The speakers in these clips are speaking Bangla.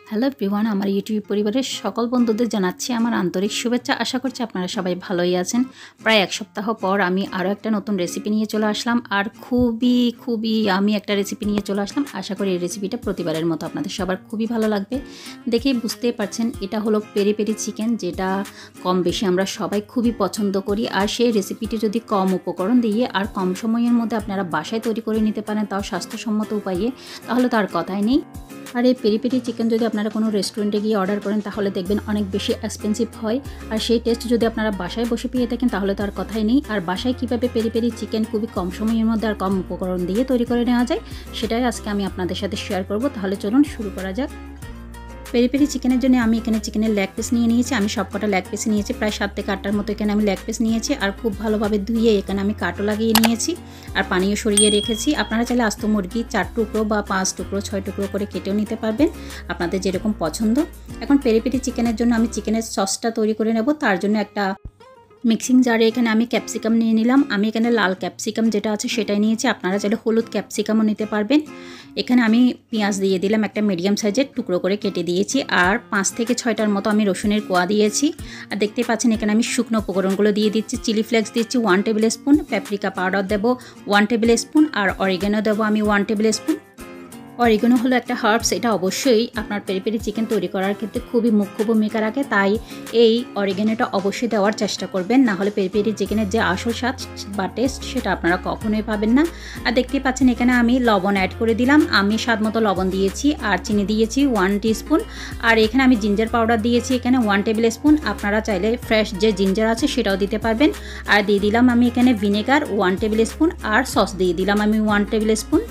হ্যালো এভরিওয়ান, আমার ইউটিউব পরিবারের সকল বন্ধুদের জানাচ্ছি আমার আন্তরিক শুভেচ্ছা। আশা করছি আপনারা সবাই ভালোই আছেন। প্রায় এক সপ্তাহ পর আমি আরও একটা নতুন রেসিপি নিয়ে চলে আসলাম, আর খুবই আমি একটা রেসিপি নিয়ে চলে আসলাম। আশা করি এই রেসিপিটা প্রতিবারের মতো আপনাদের সবার খুবই ভালো লাগবে। দেখেই বুঝতেই পারছেন এটা হলো পেরি পেরি চিকেন, যেটা কম বেশি আমরা সবাই খুবই পছন্দ করি। আর সেই রেসিপিটি যদি কম উপকরণ দিয়ে আর কম সময়ের মধ্যে আপনারা বাসায় তৈরি করে নিতে পারেন, তাও স্বাস্থ্যসম্মত উপায়ে, তাহলে তো আর কথাই নেই। আর এই পেরি পেরি চিকেন যদি আপনারা কোনো রেস্টুরেন্টে গিয়ে অর্ডার করেন তাহলে দেখবেন অনেক বেশি এক্সপেন্সিভ হয়, আর সেই টেস্ট যদি আপনারা বাসায় বসে পেয়ে থাকেন তাহলে তো আর কথাই নেই। আর বাসায় কীভাবে পেরি পেরি চিকেন খুবই কম সময়ের মধ্যে আর কম উপকরণ দিয়ে তৈরি করে নেওয়া যায়, সেটাই আজকে আমি আপনাদের সাথে শেয়ার করব। তাহলে চলুন শুরু করা যাক। পেরি পেরি চিকেনের জন্য আমি এখানে চিকেনের লেগ পিস নিয়ে নিয়েছি। আমি সবকটা লেগ পিস নিয়েছি, প্রায় 7 থেকে 8টার মতো এখানে আমি লেগ পিস নিয়েছি। আর খুব ভালোভাবে ধুয়ে এখানে আমি কাটও লাগিয়ে নিয়েছি আর পানিও সরিয়ে রেখেছি। আপনারা চাইলে আস্ত মুরগি 4 টুকরো বা 5 টুকরো 6 টুকরো করে কেটেও নিতে পারবেন, আপনাদের যেরকম পছন্দ। এখন পেরি পেরি চিকেনের জন্য আমি চিকেনের সসটা তৈরি করে নেব। তার জন্য একটা মিক্সিং জারে এখানে আমি ক্যাপসিকাম নিয়ে নিলাম। আমি এখানে লাল ক্যাপসিকাম যেটা আছে সেটাই নিয়েছি, আপনারা চাইলে হলুদ ক্যাপসিকামও নিতে পারবেন। এখানে আমি পেঁয়াজ দিয়ে দিলাম, একটা মিডিয়াম সাইজের টুকরো করে কেটে দিয়েছি। আর 5 থেকে 6টার মতো আমি রসুনের কোয়া দিয়েছি। আর দেখতে পাচ্ছেন এখানে আমি শুকনো উপকরণগুলো দিয়ে দিচ্ছি। চিলি ফ্লেক্স দিচ্ছি 1 টেবিল স্পুন, প্যাপরিকা পাউডার দেবো 1 টেবিল স্পুন, আর অরিগানো দেবো আমি 1 টেবিল স্পুন। অরিগানো হলো একটা হার্বস, এটা অবশ্যই আপনার পেরি পেরি চিকেন তৈরি করার ক্ষেত্রে খুবই মুখ্য ভূমিকা রাখে, তাই এই অরিগানোটা অবশ্যই দেওয়ার চেষ্টা করবেন, না হলে পেরি পেরি চিকেনের যে আসল স্বাদ বা টেস্ট সেটা আপনারা কখনোই পাবেন না। আর দেখতে পাচ্ছেন এখানে আমি লবণ অ্যাড করে দিলাম। আমি স্বাদ মতো লবণ দিয়েছি, আর চিনি দিয়েছি 1 টিস্পুন। আর এখানে আমি জিঞ্জার পাউডার দিয়েছি এখানে 1 টেবিল স্পুন। আপনারা চাইলে ফ্রেশ যে জিঞ্জার আছে সেটাও দিতে পারবেন। আর দিয়ে দিলাম আমি এখানে ভিনেগার 1 টেবিল স্পুন, আর সস দিয়ে দিলাম আমি 1 টেবিল স্পুন।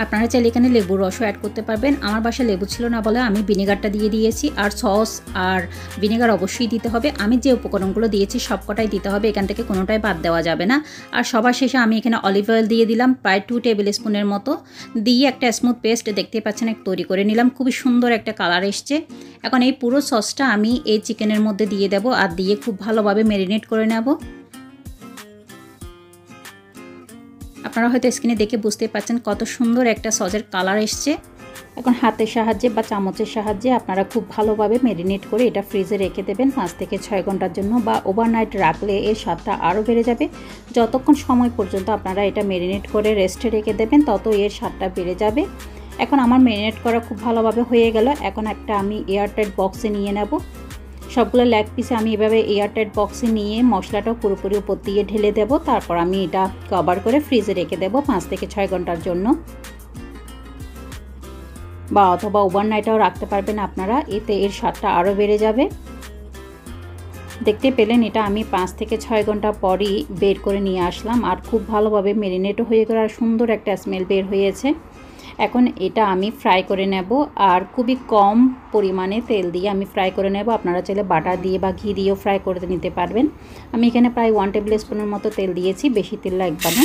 আপনারা চাইলে এখানে লেবুর রসও অ্যাড করতে পারবেন। আমার বাসায় লেবু ছিল না বলে আমি ভিনেগারটা দিয়ে দিয়েছি। আর সস আর ভিনেগার অবশ্যই দিতে হবে। আমি যে উপকরণগুলো দিয়েছি সবকটাই দিতে হবে, এখান থেকে কোনোটাই বাদ দেওয়া যাবে না। আর সবার শেষে আমি এখানে অলিভ অয়েল দিয়ে দিলাম প্রায় 2 টেবিল স্পুনের মতো, দিয়ে একটা স্মুথ পেস্ট দেখতে পাচ্ছেন তৈরি করে নিলাম। খুবই সুন্দর একটা কালার এসছে। এখন এই পুরো সসটা আমি এই চিকেনের মধ্যে দিয়ে দেবো, আর দিয়ে খুব ভালোভাবে ম্যারিনেট করে নেব। আপনারা হয়তো স্ক্রিনে দেখে বুঝতে পারছেন কত সুন্দর একটা সসের কালার এসছে। এখন হাতের সাহায্যে বা চামচের সাহায্যে আপনারা খুব ভালোভাবে ম্যারিনেট করে এটা ফ্রিজে রেখে দেবেন 5 থেকে 6 ঘন্টার জন্য, বা ওভারনাইট রাখলে এর স্বাদটা আরও বেড়ে যাবে। যতক্ষণ সময় পর্যন্ত আপনারা এটা ম্যারিনেট করে রেস্টে রেখে দেবেন তত এর স্বাদটা বেড়ে যাবে। এখন আমার ম্যারিনেট করা খুব ভালোভাবে হয়ে গেল। এখন একটা আমি এয়ারটাইট বক্সে নিয়ে নেব। সবগুলো লেগ পিসে আমি এভাবে এয়ারটাইট বক্সে নিয়ে মশলাটাও পুরোপুরি উপর দিয়ে ঢেলে দেব। তারপর আমি এটা কভার করে ফ্রিজে রেখে দেব 5 থেকে 6 ঘন্টার জন্য, বা অথবা ওভারনাইটও রাখতে পারবেন আপনারা, এতে এর স্বাদটা আরও বেড়ে যাবে। দেখতে পেলেন এটা আমি 5 থেকে 6 ঘন্টা পরই বের করে নিয়ে আসলাম, আর খুব ভালোভাবে ম্যারিনেটও হয়ে গেল, আর সুন্দর একটা স্মেল বের হয়েছে। এখন এটা আমি ফ্রাই করে নেব, আর খুবই কম পরিমাণে তেল দিয়ে আমি ফ্রাই করে নেব। আপনারা চাইলে বাটার দিয়ে বা ঘি দিয়েও ফ্রাই করে নিতে পারবেন। আমি এখানে প্রায় 1 টেবিল স্পুনের মতো তেল দিয়েছি, বেশি তেল লাগবে না।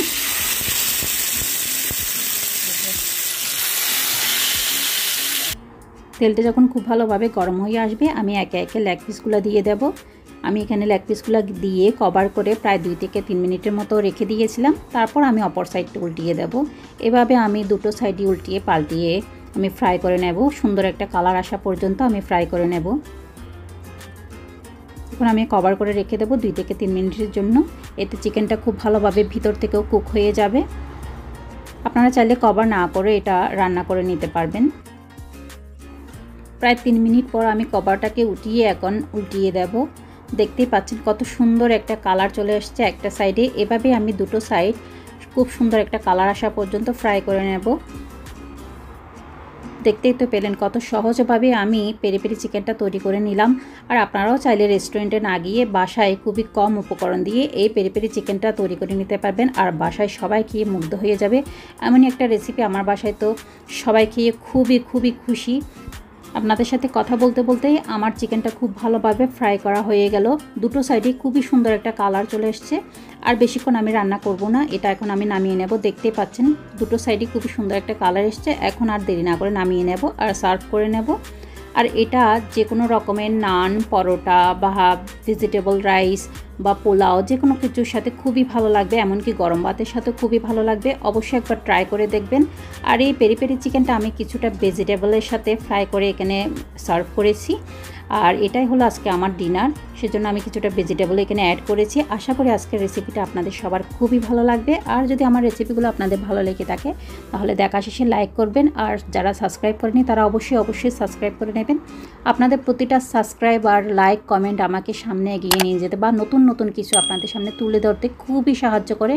তেলটা যখন খুব ভালোভাবে গরম হয়ে আসবে আমি একে একে লেগ পিসগুলো দিয়ে দেব। আমি এখানে লেগ পিসগুলো দিয়ে কভার করে প্রায় 2 থেকে 3 মিনিটের মতো রেখে দিয়েছিলাম। তারপর আমি অপর সাইডটা উল্টিয়ে দেব। এভাবে আমি দুটো সাইডই উল্টিয়ে পাল্টিয়ে আমি ফ্রাই করে নেব। সুন্দর একটা কালার আসা পর্যন্ত আমি ফ্রাই করে নেব। এখন আমি কভার করে রেখে দেব 2 থেকে 3 মিনিটের জন্য। এতে চিকেনটা খুব ভালোভাবে ভিতর থেকেও কুক হয়ে যাবে। আপনারা চাইলে কভার না করে এটা রান্না করে নিতে পারবেন। প্রায় 3 মিনিট পর আমি কভারটাকে এখন উল্টিয়ে দেব। দেখতেই পাচ্ছেন কত সুন্দর একটা কালার চলে আসছে একটা সাইডে। এভাবে আমি দুটো সাইড খুব সুন্দর একটা কালার আসা পর্যন্ত ফ্রাই করে নেব। দেখতেই তো পেলেন কত সহজভাবে আমি পেরি পেরি চিকেনটা তৈরি করে নিলাম। আর আপনারাও চাইলে রেস্টুরেন্টে না গিয়ে বাসায় খুবই কম উপকরণ দিয়ে এই পেরি পেরি চিকেনটা তৈরি করে নিতে পারবেন, আর বাসায় সবাই খেয়ে মুগ্ধ হয়ে যাবে। এমনই একটা রেসিপি, আমার বাসায় তো সবাই খেয়ে খুবই খুশি। আপনাদের সাথে কথা বলতে বলতেই আমার চিকেনটা খুব ভালোভাবে ফ্রাই করা হয়ে গেল। দুটো সাইডে খুবই সুন্দর একটা কালার চলে এসছে। আর বেশিক্ষণ আমি রান্না করব না, এটা এখন আমি নামিয়ে নেব। দেখতেই পাচ্ছেন দুটো সাইডে খুবই সুন্দর একটা কালার এসছে। এখন আর দেরি না করে নামিয়ে নেব আর সার্ভ করে নেব। আর এটা যে কোনো রকমের নান, পরোটা বা ভেজিটেবল রাইস বা পোলাও যে কোনো কিছুর সাথে খুবই ভালো লাগবে, এমনকি গরম ভাতের সাথে খুবই ভালো লাগবে। অবশ্যই একবার ট্রাই করে দেখবেন। আর এই পেরি পেরি চিকেনটা আমি কিছুটা ভেজিটেবলের সাথে ফ্রাই করে এখানে সার্ভ করেছি। আর এটাই হলো আজকে আমার ডিনার, সেজন্য আমি কিছুটা ভেজিটেবল এখানে অ্যাড করেছি। আশা করি আজকের রেসিপিটা আপনাদের সবার খুবই ভালো লাগবে। আর যদি আমার রেসিপিগুলো আপনাদের ভালো লেগে থাকে তাহলে দেখা শেষে লাইক করবেন, আর যারা সাবস্ক্রাইব করেনি তারা অবশ্যই সাবস্ক্রাইব করে নেবেন। আপনাদের প্রতিটা সাবস্ক্রাইব আর লাইক কমেন্ট আমাকে সামনে এগিয়ে নিয়ে যেতে বা নতুন নতুন কিছু আপনাদের সামনে তুলে ধরতে খুবই সাহায্য করে।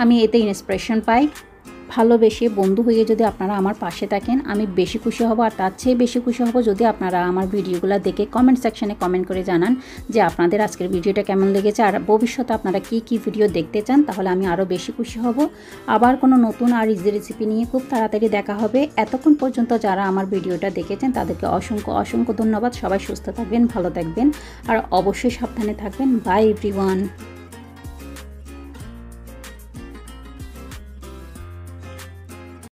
আমি এতে ইন্সপিরেশন পাই। ভালোবেসে বন্ধু হয়ে যদি আপনারা আমার পাশে থাকেন আমি বেশি খুশি হব। আর তার চেয়ে বেশি খুশি হব যদি আপনারা আমার ভিডিওগুলো দেখে কমেন্ট সেকশনে কমেন্ট করে জানান যে আপনাদের আজকের ভিডিওটা কেমন লেগেছে, আর ভবিষ্যতে আপনারা কি ভিডিও দেখতে চান, তাহলে আমি আরও বেশি খুশি হব। আবার কোনো নতুন আর ইজি রেসিপি নিয়ে খুব তাড়াতাড়ি দেখা হবে। এতক্ষণ পর্যন্ত যারা আমার ভিডিওটা দেখেছেন তাদেরকে অসংখ্য ধন্যবাদ। সবাই সুস্থ থাকবেন, ভালো থাকবেন, আর অবশ্যই সাবধানে থাকবেন। By everyone.